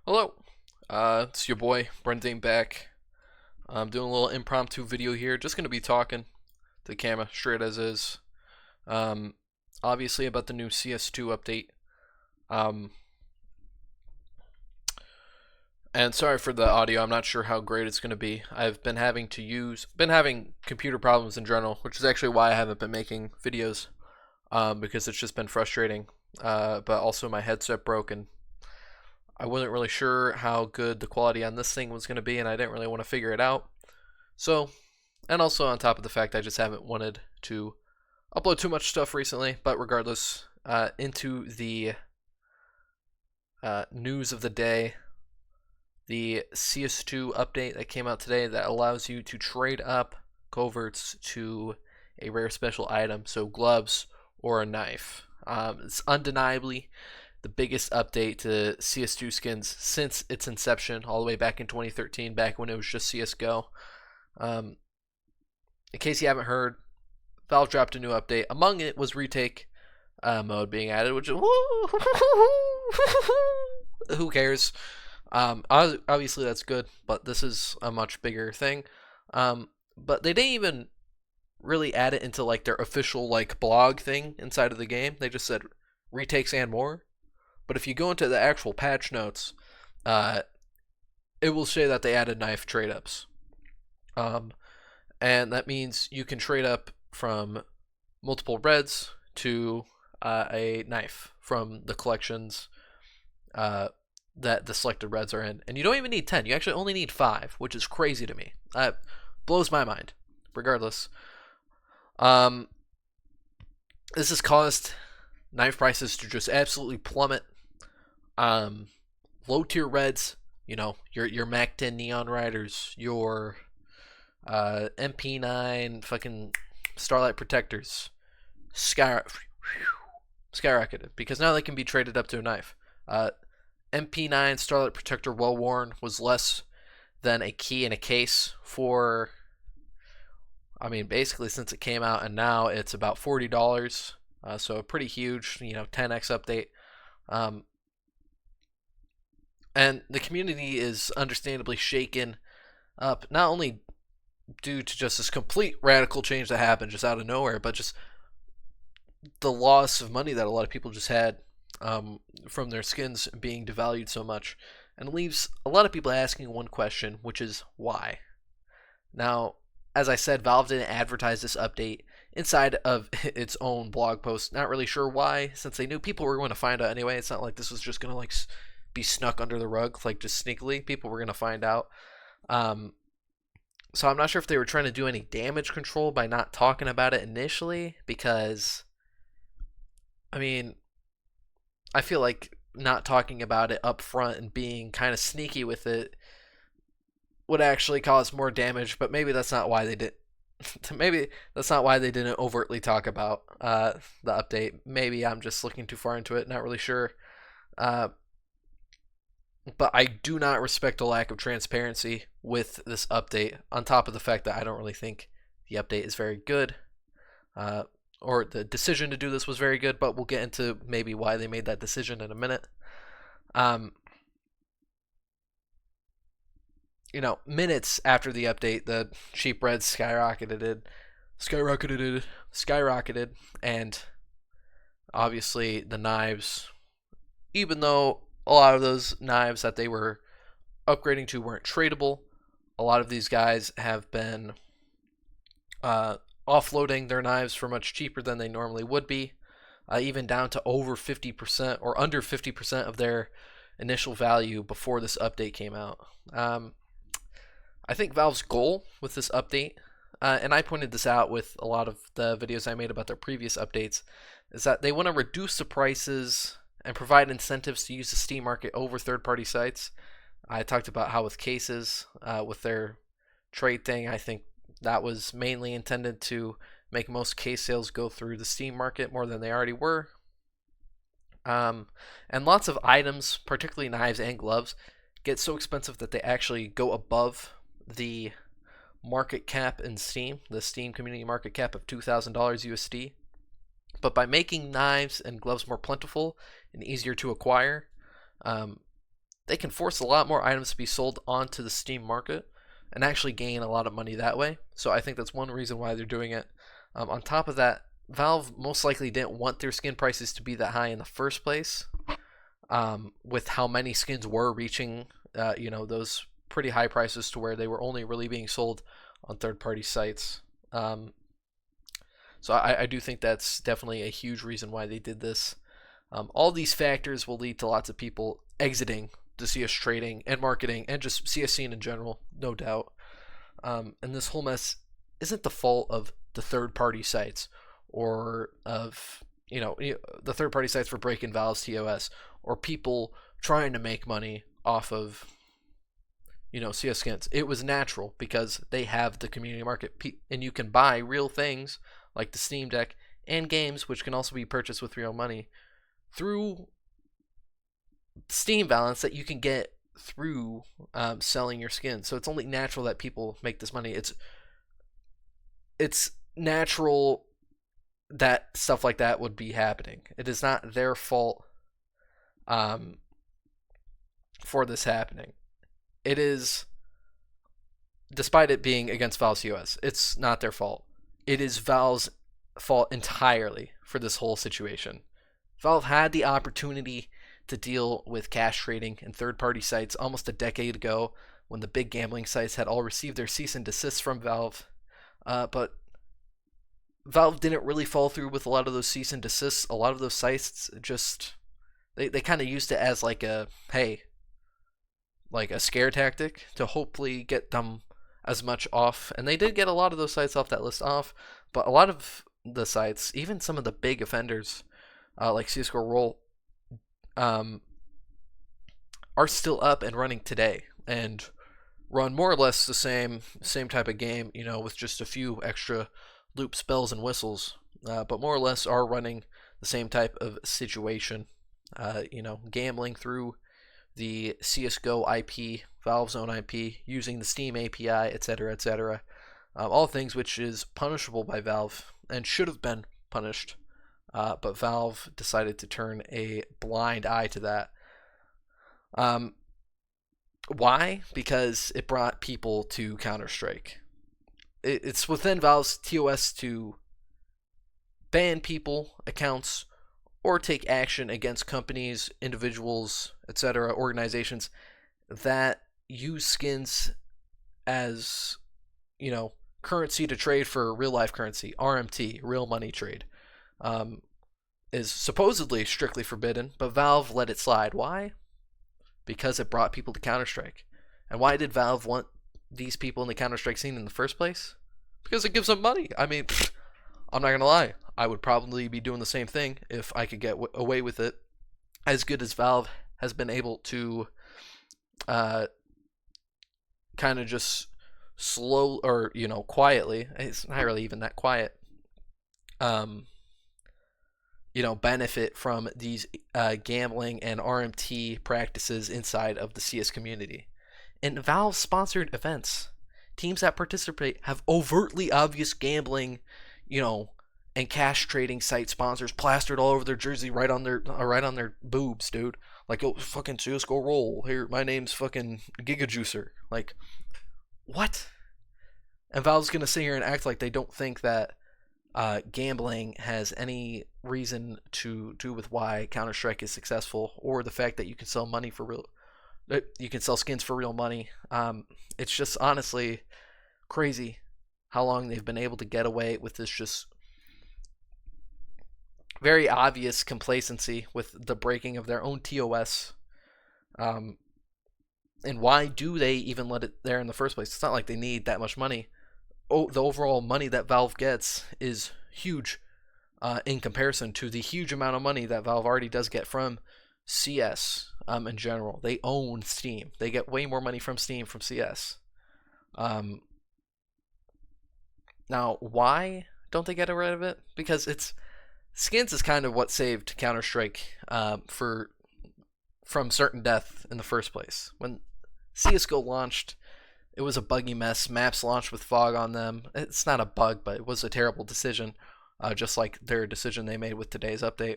Hello, it's your boy Brendan back. I'm doing a little impromptu video here. Just gonna be talking to the camera straight as is. Um, Obviously about the new CS2 update. Um, and sorry for the audio. I'm not sure how great it's gonna be. I've been having computer problems in general, which is actually why I haven't been making videos. Because it's just been frustrating. But also my headset broke and I wasn't really sure how good the quality on this thing was going to be, and I didn't really want to figure it out. So, and also on top of the fact I just haven't wanted to upload too much stuff recently, but regardless, into the news of the day, the CS2 update that came out today that allows you to trade up coverts to a rare special item, so gloves or a knife. It's undeniably the biggest update to CS2 skins since its inception, all the way back in 2013, back when it was just CSGO. Um, in case you haven't heard, Valve dropped a new update. Among it was retake mode being added, which is who cares? Obviously that's good, but this is a much bigger thing. But they didn't even really add it into like their official like blog thing inside of the game. They just said retakes and more. But if you go into the actual patch notes, uh, it will say that they added knife trade ups. Um, and that means you can trade up from multiple reds to a knife from the collections that the selected reds are in. And you don't even need 10, you actually only need 5, which is crazy to me. Blows my mind. Regardless, this has caused knife prices to just absolutely plummet. Low tier reds, your Mac 10 Neon Riders, your MP9 fucking Starlight Protectors, skyrocketed because now they can be traded up to a knife. MP9 Starlight Protector Well Worn was less than a key in a case for, I mean, basically since it came out, and now it's about $40. So a pretty huge, 10x update. Um, and the community is understandably shaken up, not only due to just this complete radical change that happened just out of nowhere, but just the loss of money that a lot of people just had from their skins being devalued so much. And it leaves a lot of people asking one question, which is why? Now, as I said, Valve didn't advertise this update inside of its own blog post. Not really sure why, since they knew people were going to find out anyway. It's not like this was just going to like be snuck under the rug, like just sneakily. People were going to find out. So I'm not sure if they were trying to do any damage control by not talking about it initially, because, I mean, I feel like not talking about it up front and being kind of sneaky with it would actually cause more damage, but maybe that's not why they did. Maybe that's not why they didn't overtly talk about the update. Maybe I'm just looking too far into it. Not really sure. Uh, but I do not respect the lack of transparency with this update. On top of the fact that I don't really think the update is very good, or the decision to do this was very good. But we'll get into maybe why they made that decision in a minute. Um, Minutes after the update, the cheap reds skyrocketed, and obviously the knives, even though a lot of those knives that they were upgrading to weren't tradable, a lot of these guys have been offloading their knives for much cheaper than they normally would be, even down to over 50% or under 50% of their initial value before this update came out. I think Valve's goal with this update, and I pointed this out with a lot of the videos I made about their previous updates, is that they want to reduce the prices and provide incentives to use the Steam market over third-party sites. I talked about how with cases, with their trade thing, I think that was mainly intended to make most case sales go through the Steam market more than they already were. And lots of items, particularly knives and gloves, get so expensive that they actually go above the market cap in Steam, the Steam community market cap of $2,000 USD. But by making knives and gloves more plentiful and easier to acquire, they can force a lot more items to be sold onto the Steam market and actually gain a lot of money that way. So I think that's one reason why they're doing it. On top of that, Valve most likely didn't want their skin prices to be that high in the first place, with how many skins were reaching, those pretty high prices to where they were only really being sold on third-party sites. So I do think that's definitely a huge reason why they did this. All these factors will lead to lots of people exiting the CS trading and marketing and just CS scene in general, no doubt. And this whole mess isn't the fault of the third-party sites or of the third-party sites for breaking Valve's TOS or people trying to make money off of CS skins. It was natural because they have the community market, and you can buy real things like the Steam Deck and games, which can also be purchased with real money through Steam balance that you can get through selling your skin. So it's only natural that people make this money. It's natural that stuff like that would be happening. It is not their fault for this happening. It is, despite it being against Valve's TOS, it's not their fault. It is Valve's fault entirely for this whole situation. Valve had the opportunity to deal with cash trading and third-party sites almost a decade ago when the big gambling sites had all received their cease and desist from Valve. But Valve didn't really follow through with a lot of those cease and desists. A lot of those sites just, they kind of used it as like a scare tactic to hopefully get them as much off. And they did get a lot of those sites off that list off, but a lot of the sites, even some of the big offenders, like CSGO Roll, are still up and running today and run more or less the same type of game, with just a few extra loops, bells, and whistles, but more or less are running the same type of situation, gambling through the CSGO IP, Valve's own IP, using the Steam API, etc., etc. All things which is punishable by Valve and should have been punished, but Valve decided to turn a blind eye to that. Why? Because it brought people to Counter-Strike. It's within Valve's TOS to ban people, accounts, or take action against companies, individuals, etc., organizations that use skins as, currency to trade for real life currency, RMT, real money trade, is supposedly strictly forbidden, but Valve let it slide. Why? Because it brought people to Counter-Strike. And why did Valve want these people in the Counter-Strike scene in the first place? Because it gives them money. I mean, I'm not going to lie. I would probably be doing the same thing if I could get away with it. As good as Valve has been able to kind of just slow or, quietly, it's not really even that quiet, benefit from these gambling and RMT practices inside of the CS community. In Valve-sponsored events, teams that participate have overtly obvious gambling, and cash trading site sponsors plastered all over their jersey, right on their boobs, dude. Like, oh, fucking CSGO Roll. Here, my name's fucking Giga Juicer. Like, what? And Valve's gonna sit here and act like they don't think that gambling has any reason to do with why Counter-Strike is successful, or the fact that you can sell money for real. You can sell skins for real money. It's just honestly crazy how long they've been able to get away with this just very obvious complacency with the breaking of their own TOS. And why do they even let it there in the first place? It's not like they need that much money. The overall money that Valve gets is huge in comparison to the huge amount of money that Valve already does get from CS in general. They own Steam. They get way more money from Steam from CS. Now, why don't they get rid of it? Because skins is kind of what saved Counter-Strike from certain death in the first place. When CSGO launched, it was a buggy mess. Maps launched with fog on them. It's not a bug, but it was a terrible decision, just like their decision they made with today's update.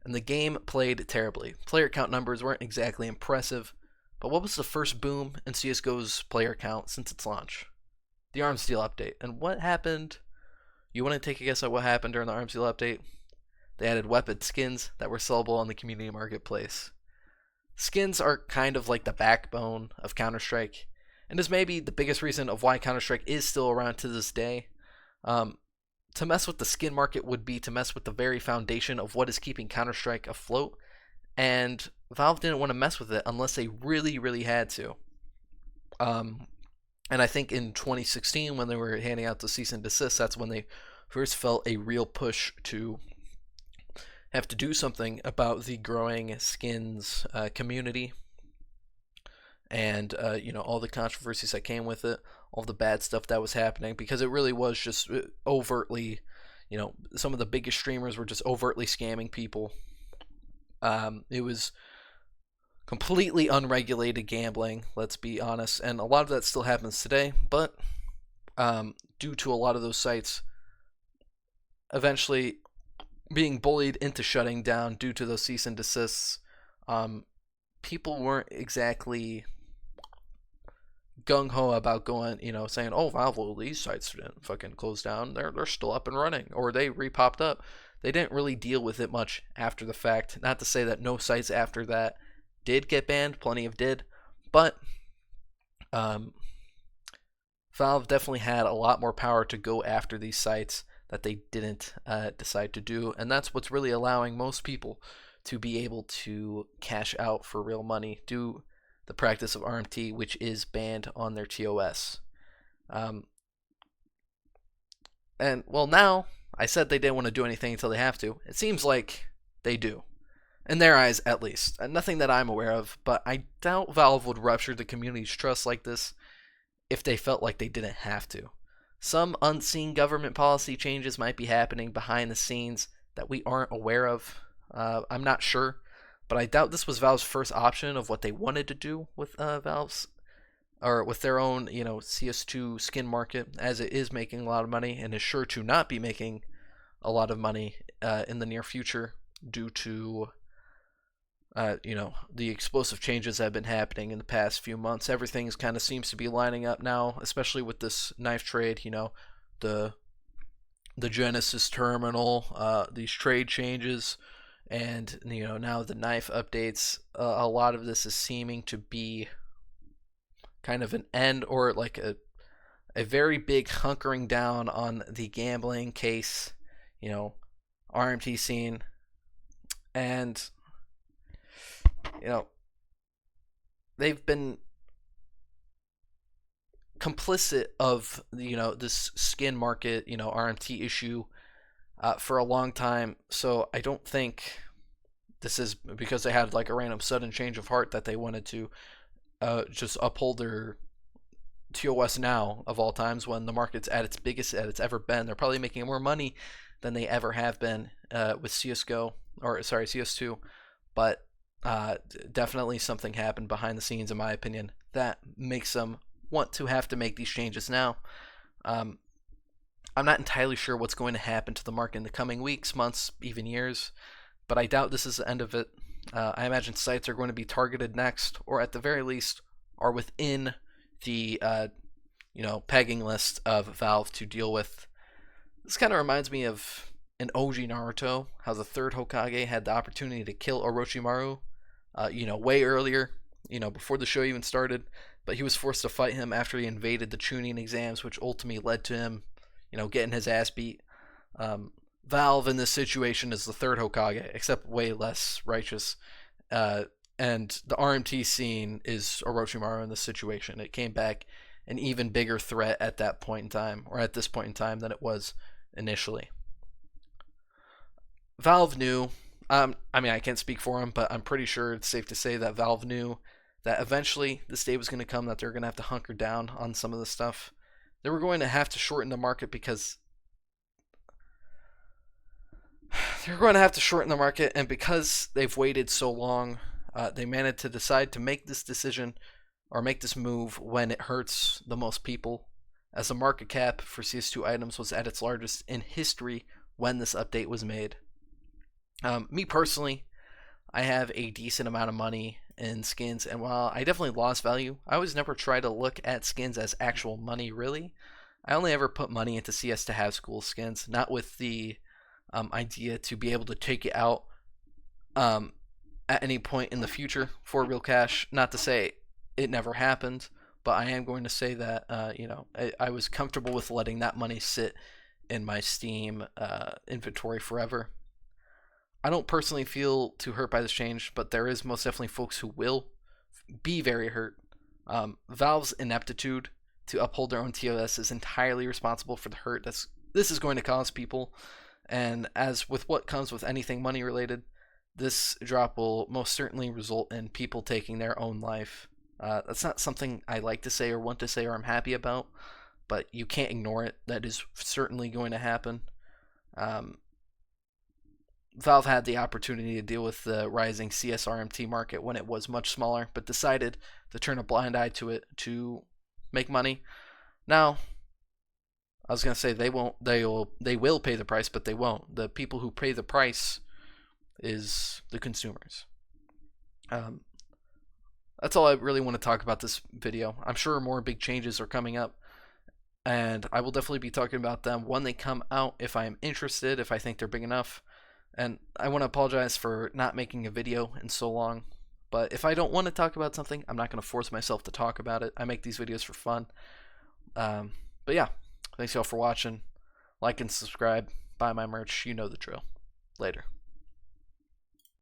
and the game played terribly. Player count numbers weren't exactly impressive, but what was the first boom in CSGO's player count since its launch? The Arms Deal update. And what happened? You want to take a guess at what happened during the Arms Deal update? They added weapon skins that were sellable on the community marketplace. Skins are kind of like the backbone of Counter-Strike, and is maybe the biggest reason of why Counter-Strike is still around to this day. Um, to mess with the skin market would be to mess with the very foundation of what is keeping Counter-Strike afloat, and Valve didn't want to mess with it unless they really, really had to. And I think in 2016, when they were handing out the cease and desist, that's when they first felt a real push to have to do something about the growing skins community, and all the controversies that came with it, all the bad stuff that was happening, because it really was just overtly, some of the biggest streamers were just overtly scamming people. It was completely unregulated gambling, let's be honest, and a lot of that still happens today, but due to a lot of those sites eventually being bullied into shutting down due to those cease and desists, people weren't exactly gung-ho about going, saying, oh, Valve, well, these sites didn't fucking close down, they're still up and running, or they re-popped up. They didn't really deal with it much after the fact. Not to say that no sites after that did get banned, plenty of did, but Valve definitely had a lot more power to go after these sites that they didn't decide to do, and that's what's really allowing most people to be able to cash out for real money, do the practice of RMT, which is banned on their TOS. And well, now I said they didn't want to do anything until they have to. It seems like they do, in their eyes at least. Nothing that I'm aware of, but I doubt Valve would rupture the community's trust like this if they felt like they didn't have to. Some unseen government policy changes might be happening behind the scenes that we aren't aware of. I'm not sure, but I doubt this was Valve's first option of what they wanted to do with Valve's, or with their own, CS2 skin market, as it is making a lot of money and is sure to not be making a lot of money in the near future due to the explosive changes that have been happening in the past few months. Everything kind of seems to be lining up now, especially with this knife trade. The Genesis terminal, these trade changes, and now the knife updates. A lot of this is seeming to be kind of an end, or like a very big hunkering down on the gambling case, RMT scene, and they've been complicit of this skin market, RMT issue for a long time. So I don't think this is because they had like a random sudden change of heart that they wanted to just uphold their TOS now, of all times, when the market's at its biggest that it's ever been. They're probably making more money than they ever have been with CS2, but definitely something happened behind the scenes, in my opinion, that makes them want to have to make these changes now. I'm not entirely sure what's going to happen to the market in the coming weeks, months, even years, but I doubt this is the end of it. I imagine sites are going to be targeted next, or at the very least are within the pegging list of Valve to deal with. This kind of reminds me of an OG Naruto, how the third Hokage had the opportunity to kill Orochimaru, way earlier, before the show even started, but he was forced to fight him after he invaded the Chunin exams, which ultimately led to him, getting his ass beat. Valve in this situation is the third Hokage, except way less righteous. And the RMT scene is Orochimaru in this situation. It came back an even bigger threat at that point in time, or at this point in time, than it was initially. Valve knew, I can't speak for them, but I'm pretty sure it's safe to say that Valve knew that eventually this day was going to come that they're going to have to hunker down on some of the stuff. They were going to have to shorten the market because and because they've waited so long, they managed to decide to make this decision, or make this move, when it hurts the most people, as the market cap for CS2 items was at its largest in history when this update was made. Me personally, I have a decent amount of money in skins, and while I definitely lost value, I always never try to look at skins as actual money, really. I only ever put money into CS to have school skins, not with the idea to be able to take it out um, at any point in the future for real cash. Not to say it never happened, but I am going to say that I was comfortable with letting that money sit in my Steam inventory forever. I don't personally feel too hurt by this change, but there is most definitely folks who will be very hurt. Valve's ineptitude to uphold their own TOS is entirely responsible for the hurt this is going to cause people. And as with what comes with anything money related, this drop will most certainly result in people taking their own life. That's not something I like to say or want to say or I'm happy about, but you can't ignore it. That is certainly going to happen. Um, Valve had the opportunity to deal with the rising CSRMT market when it was much smaller, but decided to turn a blind eye to it to make money. Now, I was gonna say they will pay the price, but they won't. The people who pay the price is the consumers. Um, that's all I really want to talk about this video. I'm sure more big changes are coming up, and I will definitely be talking about them when they come out if I am interested, if I think they're big enough. And I want to apologize for not making a video in so long. But if I don't want to talk about something, I'm not going to force myself to talk about it. I make these videos for fun. But yeah, thanks y'all for watching. Like and subscribe. Buy my merch. You know the drill. Later.